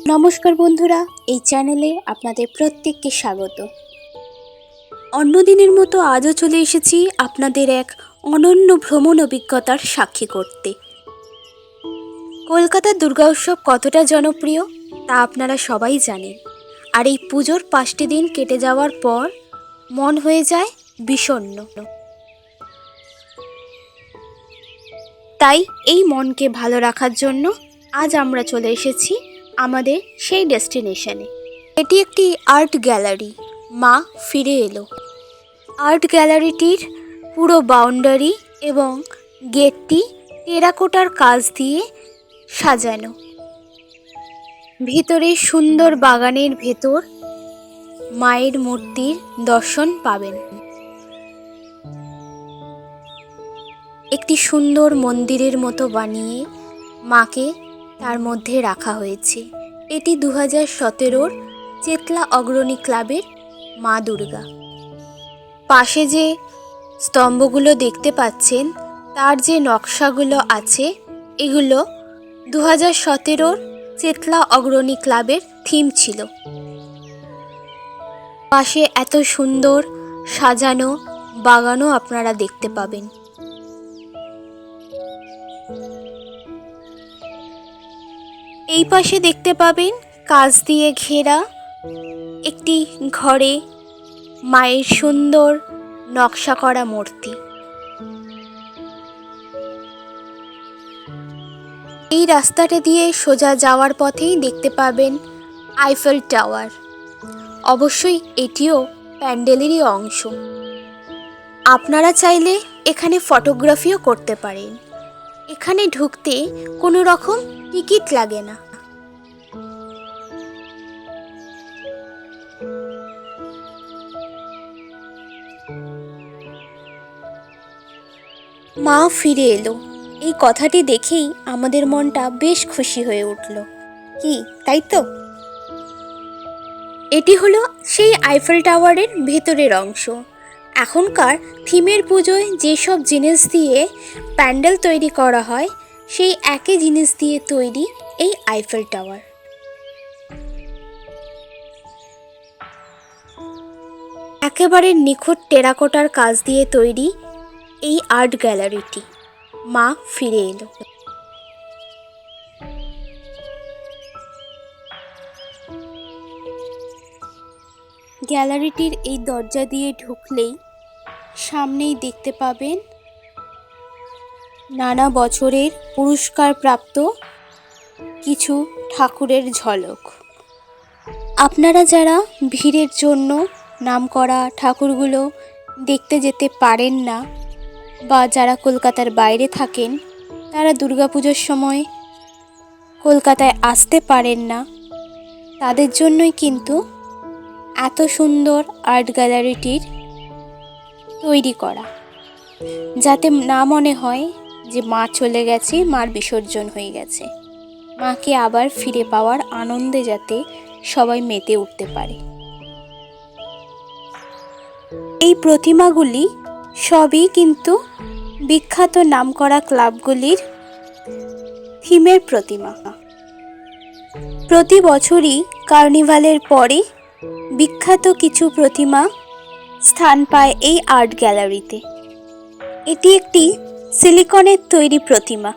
নমস্কার বন্ধুরা, এই চ্যানেলে আপনাদের প্রত্যেককে স্বাগত। অন্যদিনের মতো আজও চলে এসেছি আপনাদের এক অনন্য ভ্রমণ অভিজ্ঞতার সাক্ষী করতে। কলকাতার দুর্গা উৎসব কতটা জনপ্রিয় তা আপনারা সবাই জানেন। আর এই পুজোর 5টি দিন কেটে যাওয়ার পর মন হয়ে যায় বিষণ্ণ। তাই এই মনকে ভালো রাখার জন্য আজ আমরা চলে এসেছি আমাদের সেই ডেস্টিনেশনে। এটি একটি আর্ট গ্যালারি, মা ফিরে এলো। আর্ট গ্যালারিটির পুরো বাউন্ডারি এবং গেটটি টেরাকোটার কাজ দিয়ে সাজানো। ভিতরে সুন্দর বাগানের ভেতর মায়ের মূর্তির দর্শন পাবেন। একটি সুন্দর মন্দিরের মতো বানিয়ে মাকে তার মধ্যে রাখা হয়েছে। এটি 2017-র চেতলা অগ্রণী ক্লাবের মা দুর্গা। পাশে যে স্তম্ভগুলো দেখতে পাচ্ছেন তার যে নকশাগুলো আছে এগুলো 2017-র চেতলা অগ্রণী ক্লাবের থিম ছিল। পাশে এত সুন্দর সাজানো বাগানও আপনারা দেখতে পাবেন। এই পাশে দেখতে পাবেন কাঁচ দিয়ে ঘেরা একটি ঘরে মায়ের সুন্দর নকশা করা মূর্তি। এই রাস্তাটা দিয়ে সোজা যাওয়ার পথেই দেখতে পাবেন আইফেল টাওয়ার। অবশ্যই এটিও প্যান্ডেলেরই অংশ। আপনারা চাইলে এখানে ফটোগ্রাফিও করতে পারেন। এখানে ঢুকতে কোনো রকম টিকিট লাগে না। মা ফিরে এলো, এই কথাটি দেখেই আমাদের মনটা বেশ খুশি হয়ে উঠল। কি তাই তো? এটি হলো সেই আইফেল টাওয়ারের ভেতরের অংশ। এখনকার থিমের পুজোয় যেসব জিনিস দিয়ে প্যান্ডেল তৈরি করা হয় সেই একই জিনিস দিয়ে তৈরি এই আইফেল টাওয়ার। একেবারে নিখুঁত টেরাকোটার কাজ দিয়ে তৈরি এই আর্ট গ্যালারিটি। মা ফিরে এলো। গ্যালারিটির এই দরজা দিয়ে ঢুকলেই সামনেই দেখতে পাবেন নানা বছরের পুরস্কারপ্রাপ্ত কিছু ঠাকুরের ঝলক। আপনারা যারা ভিড়ের জন্য নামকরা ঠাকুরগুলো দেখতে যেতে পারেন না বা যারা কলকাতার বাইরে থাকেন তারা দুর্গাপুজোর সময় কলকাতায় আসতে পারেন না, তাদের জন্যই কিন্তু এত সুন্দর আর্ট গ্যালারিটির তৈরি করা, যাতে না মনে হয় যে মা চলে গেছে, মার বিসর্জন হয়ে গেছে। মাকে আবার ফিরে পাওয়ার আনন্দে যাতে সবাই মেতে উঠতে পারে। এই প্রতিমাগুলি সবই কিন্তু বিখ্যাত নামকরা ক্লাবগুলির থিমের প্রতিমা। প্রতি বছরই কার্নিভালের পরে বিখ্যাত কিছু প্রতিমা স্থান পায় এই আর্ট গ্যালারিতে। এটি একটি সিলিকনের তৈরি প্রতিমা।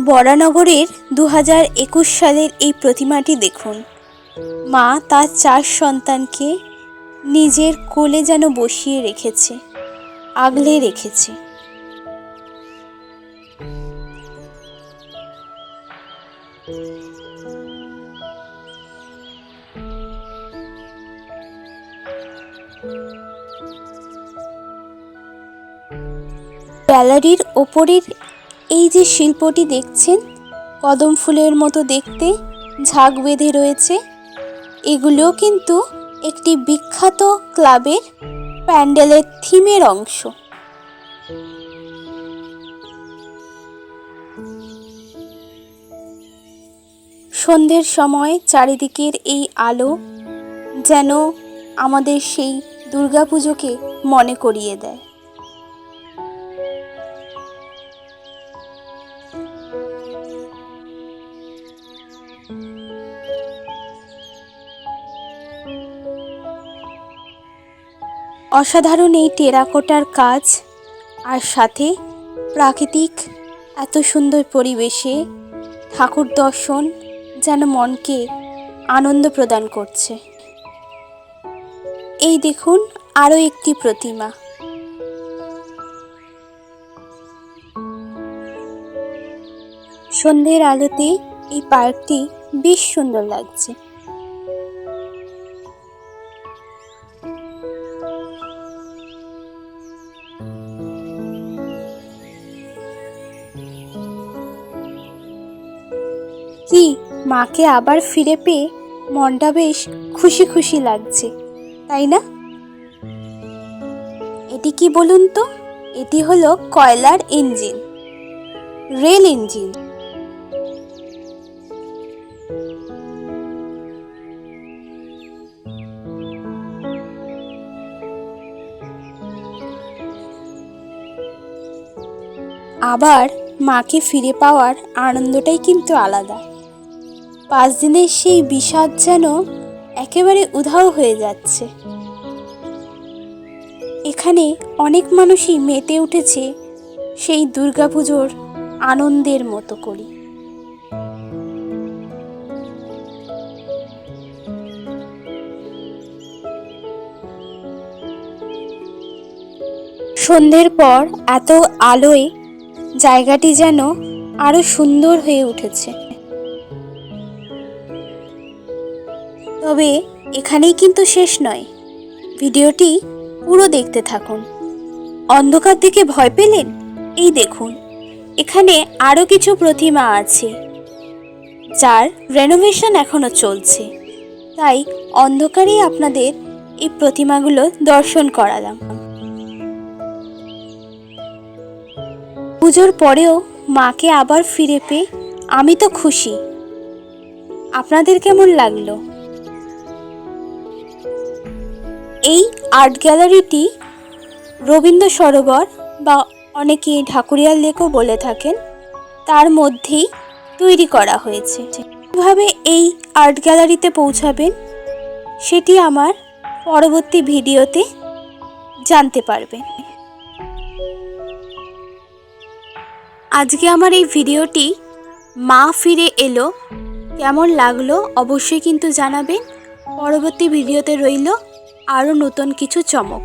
বরানগরের 2021 সালের এই প্রতিমাটি দেখুন। মা তার 4 সন্তানকে নিজের কোলে যেন বসিয়ে রেখেছে, আগলে রেখেছে। গ্যালারির ওপরের এই যে শিল্পটি দেখছেন, কদম ফুলের মতো দেখতে ঝাঁক বেঁধে রয়েছে, এগুলোও কিন্তু একটি বিখ্যাত ক্লাবের প্যান্ডেলের থিমের অংশ। সন্ধ্যের সময় চারিদিকের এই আলো যেন আমাদের সেই দুর্গাপুজোকে মনে করিয়ে দেয়। অসাধারণ এই টেরাকোটার কাজ আর সাথে প্রাকৃতিক এত সুন্দর পরিবেশে ঠাকুর দর্শন যেন মনকে আনন্দ প্রদান করছে। এই দেখুন আরও একটি প্রতিমা। সন্ধ্যের আলোতে এই পার্কটি বেশ সুন্দর লাগছে। কি মাকে আবার ফিরে পেয়ে মনটা বেশ খুশি খুশি লাগছে, তাই না? এটি কি বলুন তো? এটি হলো কয়লার ইঞ্জিন, রেল ইঞ্জিন। আবার মাকে ফিরে পাওয়ার আনন্দটাই কিন্তু আলাদা। 5 দিনের সেই বিষাদ যেন একেবারে উধাও হয়ে যাচ্ছে। এখানে অনেক মানুষই মেতে উঠেছে সেই দুর্গাপুজোর আনন্দের মতো করে। সন্ধ্যের পর এত আলোয় জায়গাটি যেন আরো সুন্দর হয়ে উঠেছে। তবে এখানেই কিন্তু শেষ নয়, ভিডিওটি পুরো দেখতে থাকুন। অন্ধকার দেখে ভয় পেলেন? এই দেখুন, এখানে আরো কিছু প্রতিমা আছে যার রেনোভেশন এখনো চলছে, তাই অন্ধকারেই আপনাদের এই প্রতিমাগুলো দর্শন করালাম। পুজোর পরেও মাকে আবার ফিরে পেয়ে আমি তো খুশি। আপনাদের কেমন লাগলো? এই আর্ট গ্যালারিটি রবীন্দ্র সরোবর বা অনেকে ঢাকুরিয়া লেকও বলে থাকেন, তার মধ্যেই তৈরি করা হয়েছে। কিভাবে এই আর্ট গ্যালারিতে পৌঁছাবেন সেটি আমার পরবর্তী ভিডিওতে জানতে পারবেন। আজকে আমার এই ভিডিওটি মা ফিরে এলো কেমন লাগলো অবশ্যই কিন্তু জানাবেন। পরবর্তী ভিডিওতে রইল আরও নতুন কিছু চমক।